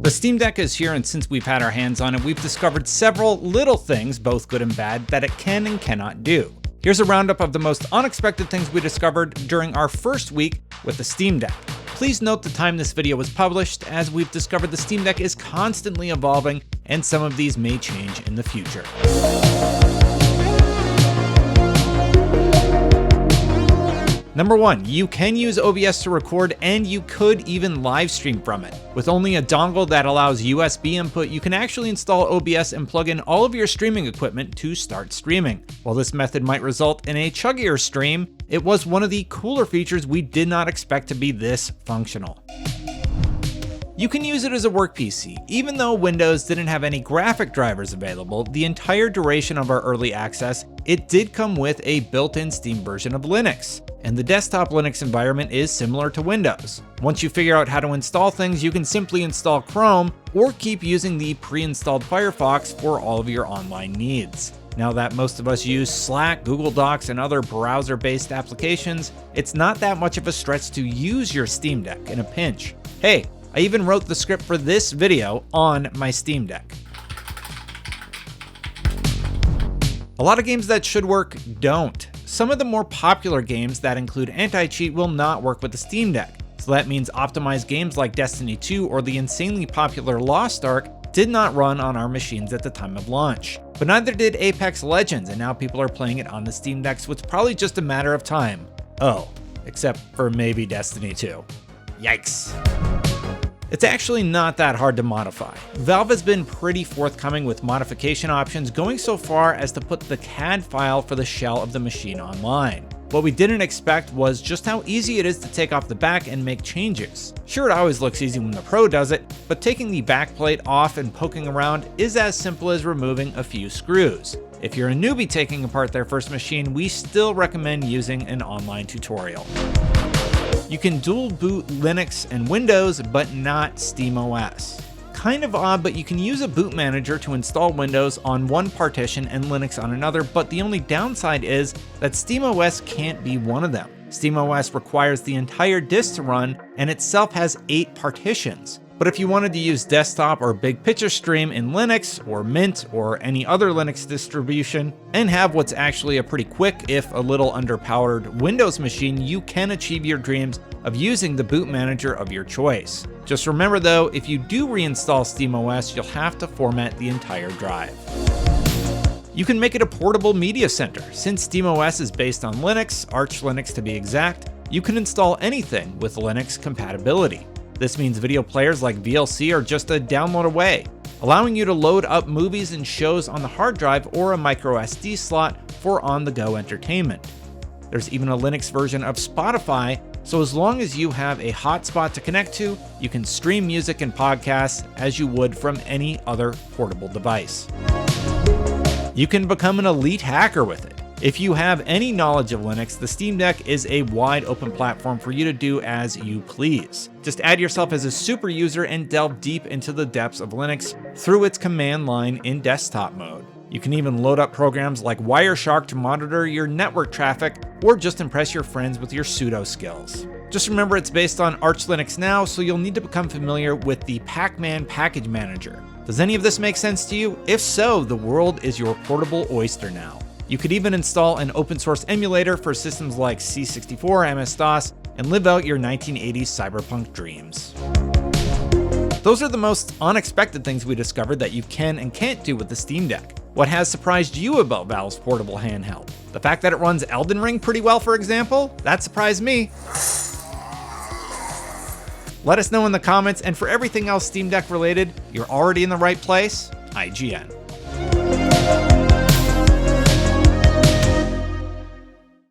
The Steam Deck is here, and since we've had our hands on it, we've discovered several little things, both good and bad, that it can and cannot do. Here's a roundup of the most unexpected things we discovered during our first week with the Steam Deck. Please note the time this video was published, as we've discovered the Steam Deck is constantly evolving, and some of these may change in the future. Number 1, you can use OBS to record, and you could even live stream from it. With only a dongle that allows USB input, you can actually install OBS and plug in all of your streaming equipment to start streaming. While this method might result in a chuggier stream, it was one of the cooler features we did not expect to be this functional. You can use it as a work PC. Even though Windows didn't have any graphic drivers available the entire duration of our early access, it did come with a built-in Steam version of Linux. And the desktop Linux environment is similar to Windows. Once you figure out how to install things, you can simply install Chrome or keep using the pre-installed Firefox for all of your online needs. Now that most of us use Slack, Google Docs, and other browser-based applications, it's not that much of a stretch to use your Steam Deck in a pinch. Hey, I even wrote the script for this video on my Steam Deck. A lot of games that should work don't. Some of the more popular games that include anti-cheat will not work with the Steam Deck. So that means optimized games like Destiny 2 or the insanely popular Lost Ark did not run on our machines at the time of launch. But neither did Apex Legends, and now people are playing it on the Steam Deck, so it's probably just a matter of time. Oh, except for maybe Destiny 2. Yikes. It's actually not that hard to modify. Valve has been pretty forthcoming with modification options, going so far as to put the CAD file for the shell of the machine online. What we didn't expect was just how easy it is to take off the back and make changes. Sure, it always looks easy when the pro does it, but taking the backplate off and poking around is as simple as removing a few screws. If you're a newbie taking apart their first machine, we still recommend using an online tutorial. You can dual boot Linux and Windows, but not SteamOS. Kind of odd, but you can use a boot manager to install Windows on one partition and Linux on another, but the only downside is that SteamOS can't be one of them. SteamOS requires the entire disk to run, and itself has 8 partitions. But if you wanted to use desktop or big picture stream in Linux or Mint or any other Linux distribution and have what's actually a pretty quick, if a little underpowered Windows machine, you can achieve your dreams of using the boot manager of your choice. Just remember though, if you do reinstall SteamOS, you'll have to format the entire drive. You can make it a portable media center. Since SteamOS is based on Linux, Arch Linux to be exact, you can install anything with Linux compatibility. This means video players like VLC are just a download away, allowing you to load up movies and shows on the hard drive or a micro SD slot for on-the-go entertainment. There's even a Linux version of Spotify, so as long as you have a hotspot to connect to, you can stream music and podcasts as you would from any other portable device. You can become an elite hacker with it. If you have any knowledge of Linux, the Steam Deck is a wide open platform for you to do as you please. Just add yourself as a super user and delve deep into the depths of Linux through its command line in desktop mode. You can even load up programs like Wireshark to monitor your network traffic or just impress your friends with your sudo skills. Just remember it's based on Arch Linux now, so you'll need to become familiar with the Pacman package manager. Does any of this make sense to you? If so, the world is your portable oyster now. You could even install an open source emulator for systems like C64, MS-DOS, and live out your 1980s cyberpunk dreams. Those are the most unexpected things we discovered that you can and can't do with the Steam Deck. What has surprised you about Valve's portable handheld? The fact that it runs Elden Ring pretty well, for example? That surprised me. Let us know in the comments, and for everything else Steam Deck related, you're already in the right place. IGN.